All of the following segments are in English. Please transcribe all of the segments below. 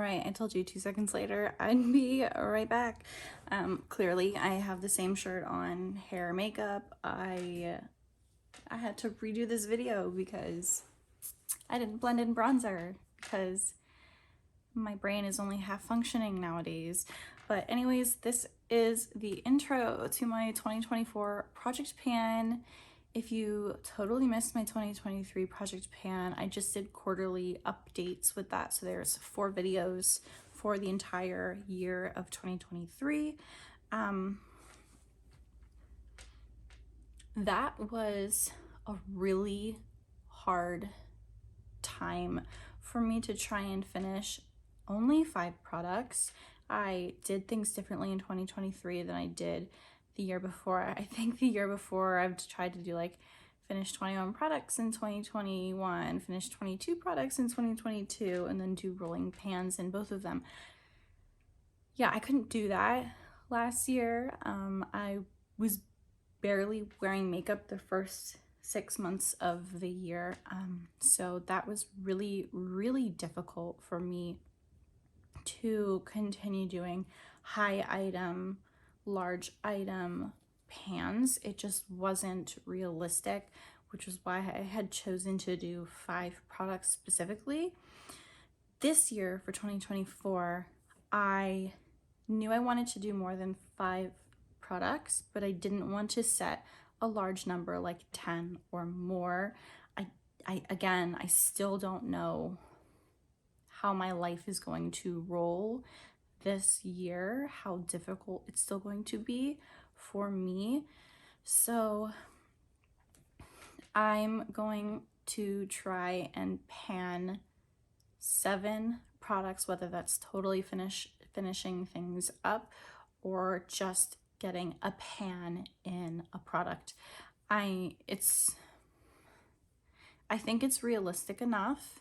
right, I told you 2 seconds later I'd be right back. Clearly I have the same shirt on, hair, makeup. I had to redo this video because I didn't blend in bronzer because my brain is only half functioning nowadays. But anyways, this is the intro to my 2024 project pan. If you totally missed my 2023 project pan, I just did quarterly updates with that. So there's 4 videos for the entire year of 2023. That was a really hard time for me to try and finish only 5 products. I did things differently in 2023 than I did the year before. I think the year before I've tried to do like finish 21 products in 2021, finish 22 products in 2022, and then do rolling pans in both of them. Yeah, I couldn't do that last year. I was barely wearing makeup the first 6 months of the year. So that was really, really difficult for me to continue doing high item, large item pans. It just wasn't realistic, which is why I had chosen to do 5 products specifically. This year for 2024, I knew I wanted to do more than 5 products, but I didn't want to set a large number like 10 or more. Again, I still don't know how my life is going to roll this year, how difficult it's still going to be for me. So I'm going to try and pan 7 products, whether that's totally finishing things up or just getting a pan in a product. I think it's realistic enough.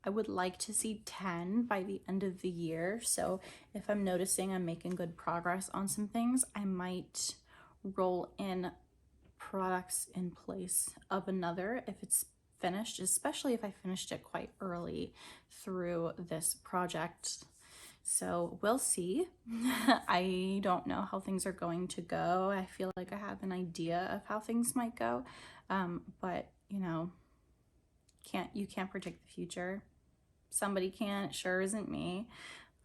I would like to see 10 by the end of the year. So if I'm noticing I'm making good progress on some things, I might roll in products in place of another if it's finished, especially if I finished it quite early through this project. So we'll see. I don't know how things are going to go. I feel like I have an idea of how things might go, but you know, you can't predict the future. Somebody can, it sure isn't me.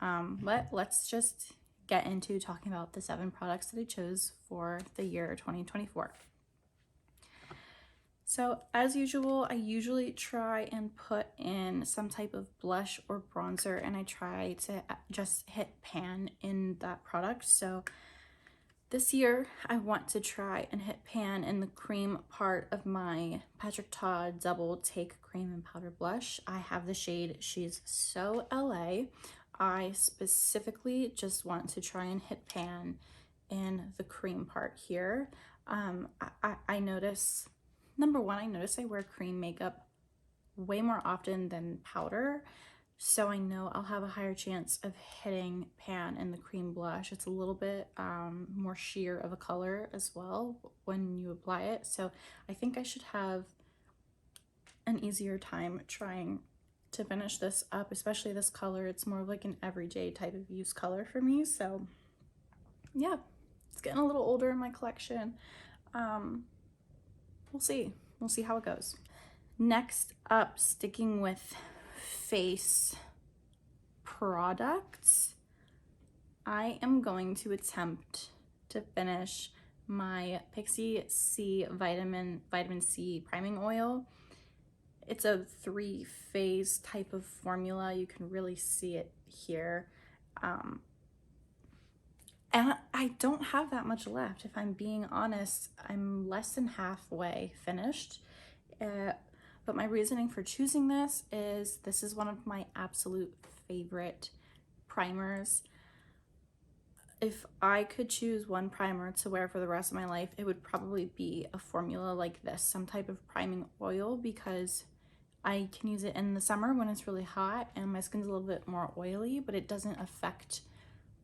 But let's just get into talking about the 7 products that I chose for the year 2024. So as usual, I usually try and put in some type of blush or bronzer, and I try to just hit pan in that product. So this year, I want to try and hit pan in the cream part of my Patrick Ta Double Take Cream and Powder Blush. I have the shade She's So LA. I specifically just want to try and hit pan in the cream part here. I notice, number one, I wear cream makeup way more often than powder. So I know I'll have a higher chance of hitting pan in the cream blush. It's a little bit more sheer of a color as well when you apply it. So I think I should have an easier time trying to finish this up, especially this color. It's more of like an everyday type of use color for me. So yeah, it's getting a little older in my collection. We'll see how it goes. Next up, sticking with face products, I am going to attempt to finish my Pixi C vitamin C priming oil. It's a 3-phase type of formula. You can really see it here. And I don't have that much left. If I'm being honest, I'm less than halfway finished. But my reasoning for choosing this is one of my absolute favorite primers. If I could choose one primer to wear for the rest of my life, it would probably be a formula like this, some type of priming oil, because I can use it in the summer when it's really hot and my skin's a little bit more oily, but it doesn't affect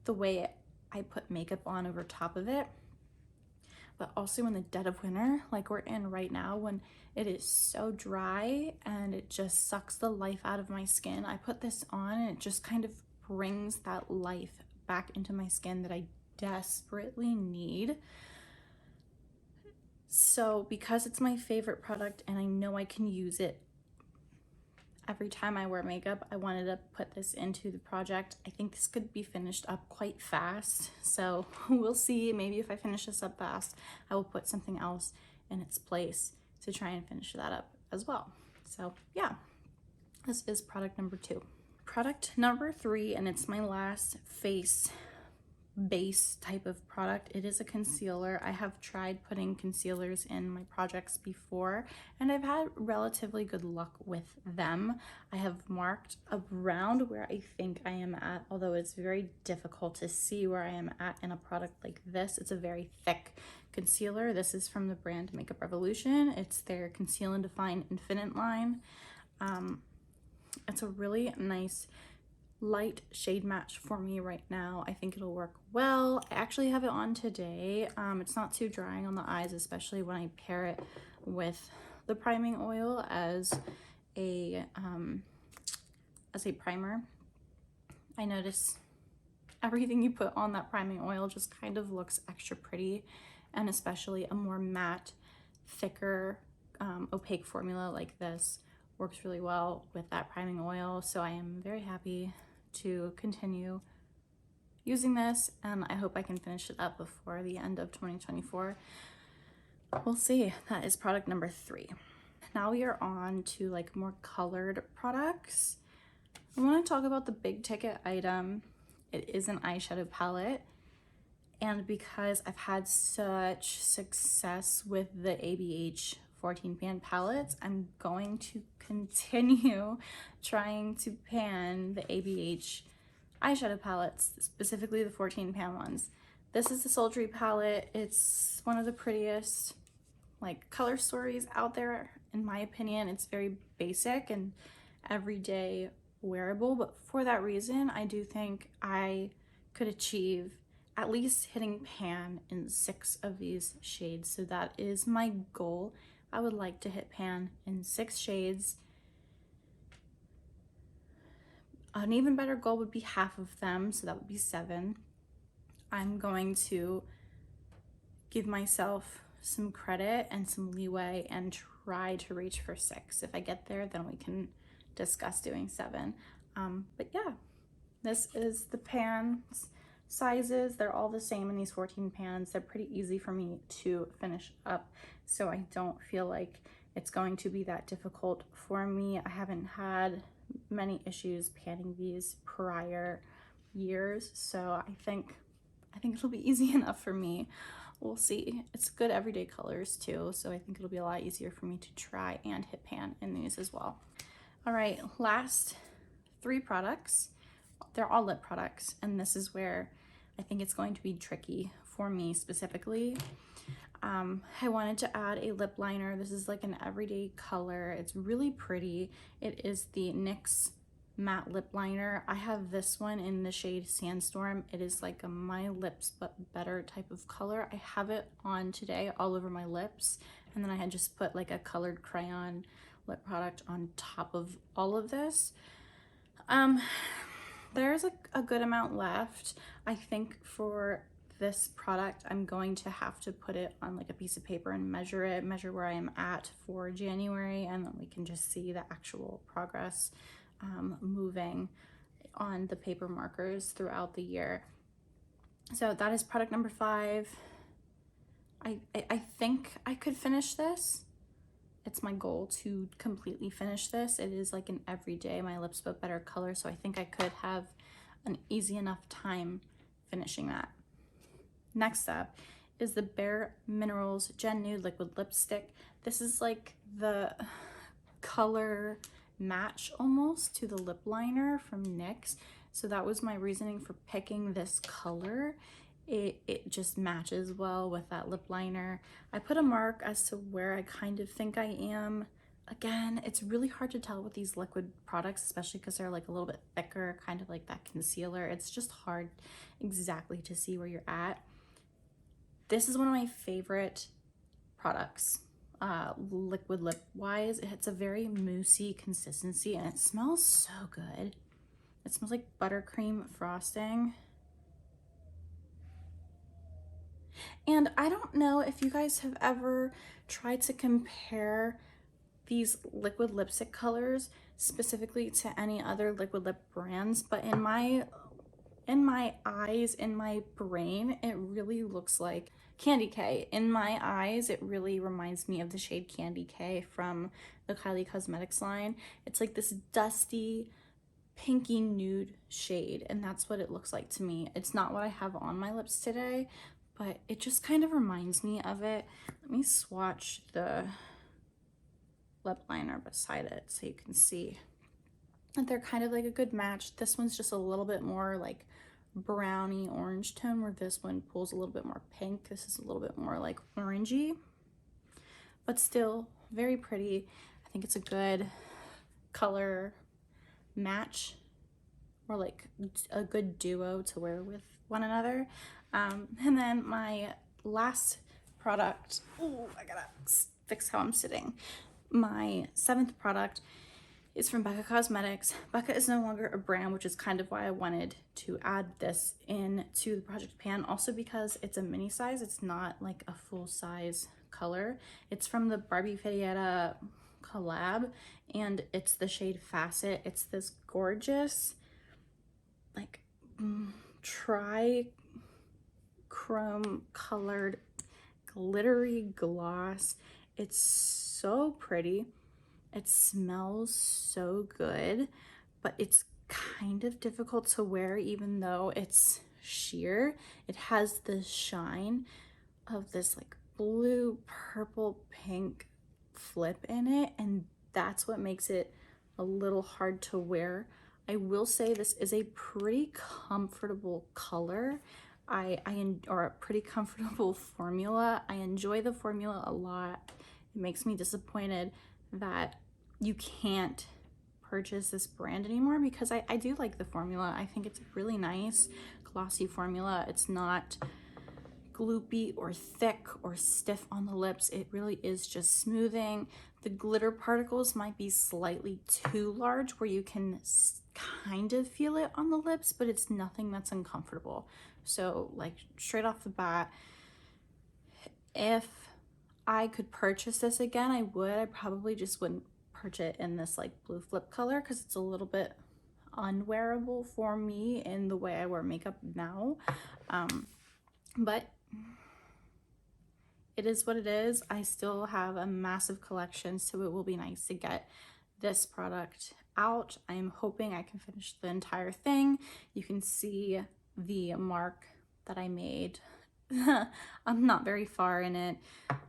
the way I put makeup on over top of it. but also in the dead of winter, like we're in right now, when it is so dry and it just sucks the life out of my skin. I put this on and it just kind of brings that life back into my skin that I desperately need. So because it's my favorite product and I know I can use it every time I wear makeup, I wanted to put this into the project. I think this could be finished up quite fast, so we'll see. Maybe if I finish this up fast, I will put something else in its place to try and finish that up as well. So yeah, this is product number 2. Product number 3, and it's my last face base type of product. It is a concealer. I have tried putting concealers in my projects before and I've had relatively good luck with them. I have marked around where I think I am at, although it's very difficult to see where I am at in a product like this. It's a very thick concealer. This is from the brand Makeup Revolution. It's their Conceal and Define Infinite line. It's a really nice light shade match for me right now. I think it'll work well. I actually have it on today. It's not too drying on the eyes, especially when I pair it with the priming oil as a primer. I notice everything you put on that priming oil just kind of looks extra pretty, and especially a more matte, thicker, opaque formula like this works really well with that priming oil. So I am very happy to continue using this, and I hope I can finish it up before the end of 2024. We'll see. That is product number 3. Now we are on to like more colored products. I want to talk about the big ticket item. It is an eyeshadow palette, and because I've had such success with the ABH 14 pan palettes, I'm going to continue trying to pan the ABH eyeshadow palettes, specifically the 14 pan ones. This is the Sultry palette. It's one of the prettiest like color stories out there, in my opinion. It's very basic and everyday wearable, but for that reason, I do think I could achieve at least hitting pan in 6 of these shades. So that is my goal. I would like to hit pan in 6 shades. An even better goal would be half of them, so that would be 7. I'm going to give myself some credit and some leeway and try to reach for 6. If I get there, then we can discuss doing 7. But yeah, this is the pans sizes. They're all the same in these 14 pans. They're pretty easy for me to finish up, so I don't feel like it's going to be that difficult for me. I haven't had many issues panning these prior years, so I think it'll be easy enough for me. We'll see. It's good everyday colors too, so I think it'll be a lot easier for me to try and hit pan in these as well. All right, last 3 products. They're all lip products, and this is where I think it's going to be tricky for me specifically. I wanted to add a lip liner. This is like an everyday color. It's really pretty. It is the NYX matte lip liner. I have this one in the shade Sandstorm. It is like a My Lips But Better type of color. I have it on today all over my lips, and then I had just put like a colored crayon lip product on top of all of this. There's a good amount left. I think for this product, I'm going to have to put it on like a piece of paper and measure where I am at for January, and then we can just see the actual progress moving on the paper markers throughout the year. So that is product number 5. I think I could finish this. It's my goal to completely finish this. It is like an everyday My Lips But Better color, so I think I could have an easy enough time finishing that. Next up is the Bare Minerals Gen Nude Liquid Lipstick. This is like the color match almost to the lip liner from NYX, so that was my reasoning for picking this color. It just matches well with that lip liner. I put a mark as to where I kind of think I am. Again, it's really hard to tell with these liquid products, especially because they're like a little bit thicker, kind of like that concealer. It's just hard exactly to see where you're at. This is one of my favorite products, liquid lip wise. It's a very moussey consistency and it smells so good. It smells like buttercream frosting. And I don't know if you guys have ever tried to compare these liquid lipstick colors specifically to any other liquid lip brands, but in my eyes, in my brain, it really looks like Candy K. In my eyes, it really reminds me of the shade Candy K from the Kylie Cosmetics line. It's like this dusty, pinky nude shade, and that's what it looks like to me. It's not what I have on my lips today, but it just kind of reminds me of it. Let me swatch the lip liner beside it so you can see that they're kind of like a good match. This one's just a little bit more like browny orange tone, where this one pulls a little bit more pink. This is a little bit more like orangey, but still very pretty. I think it's a good color match, or like a good duo to wear with one another. And then my last product, oh, I gotta fix how I'm sitting. My 7th product is from Becca Cosmetics. Becca is no longer a brand, which is kind of why I wanted to add this into the project pan. Also because it's a mini size, it's not like a full size color. It's from the Barbie Ferriera collab, and it's the shade Facet. It's this gorgeous, like, tri-chrome colored glittery gloss. It's so pretty. It smells so good, but it's kind of difficult to wear even though it's sheer. It has the shine of this like blue, purple, pink flip in it, and that's what makes it a little hard to wear. I will say this is a pretty comfortable color. Or a pretty comfortable formula. I enjoy the formula a lot. It makes me disappointed that you can't purchase this brand anymore, because I do like the formula. I think it's a really nice glossy formula. It's not gloopy or thick or stiff on the lips. It really is just smoothing. The glitter particles might be slightly too large where you can kind of feel it on the lips, but it's nothing that's uncomfortable. So like straight off the bat, if I could purchase this again, I would. I probably just wouldn't purchase it in this like blue flip color because it's a little bit unwearable for me in the way I wear makeup now. But it is what it is. I still have a massive collection, so it will be nice to get this product out. I am hoping I can finish the entire thing. You can see the mark that I made. I'm not very far in it.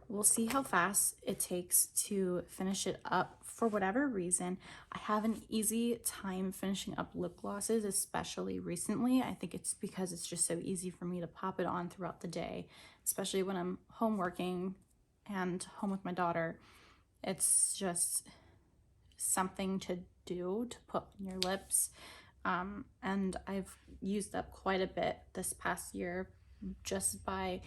We'll see how fast it takes to finish it up. For whatever reason, I have an easy time finishing up lip glosses, especially recently. I think it's because it's just so easy for me to pop it on throughout the day, especially when I'm home working and home with my daughter. It's just something to do to put on your lips. And I've used up quite a bit this past year just by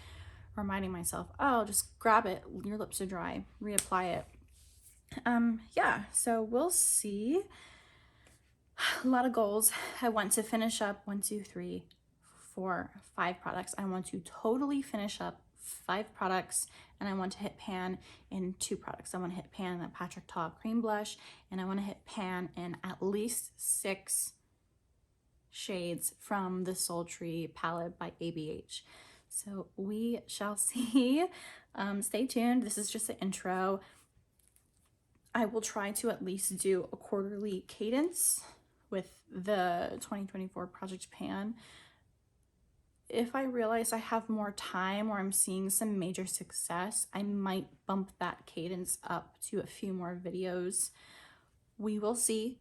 reminding myself, oh, just grab it, your lips are dry, reapply it. Yeah, so we'll see. A lot of goals. I want to finish up 1, 2, 3, 4, 5 products. I want to totally finish up 5 products, and I want to hit pan in 2 products. I want to hit pan in that Patrick Ta cream blush, and I want to hit pan in at least 6 shades from the Sultry palette by Ebates. So we shall see. Stay tuned. This is just the intro. I will try to at least do a quarterly cadence with the 2024 Project Pan. If I realize I have more time or I'm seeing some major success, I might bump that cadence up to a few more videos. We will see.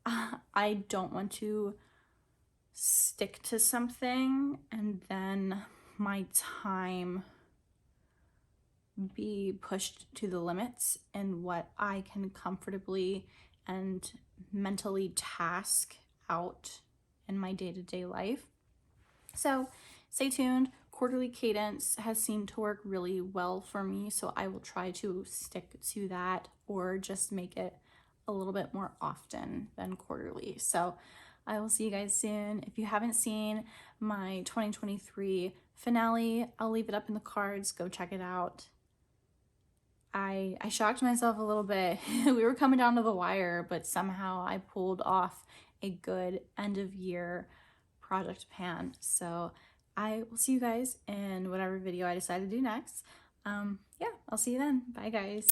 I don't want to stick to something and then my time be pushed to the limits and what I can comfortably and mentally task out in my day-to-day life. So stay tuned. quarterly cadence has seemed to work really well for me, so I will try to stick to that or just make it a little bit more often than quarterly. So I will see you guys soon. If you haven't seen my 2023 finale, I'll leave it up in the cards. Go check it out. I shocked myself a little bit. We were coming down to the wire, but somehow I pulled off a good end of year project pan. So I will see you guys in whatever video I decide to do next. Yeah, I'll see you then. Bye guys.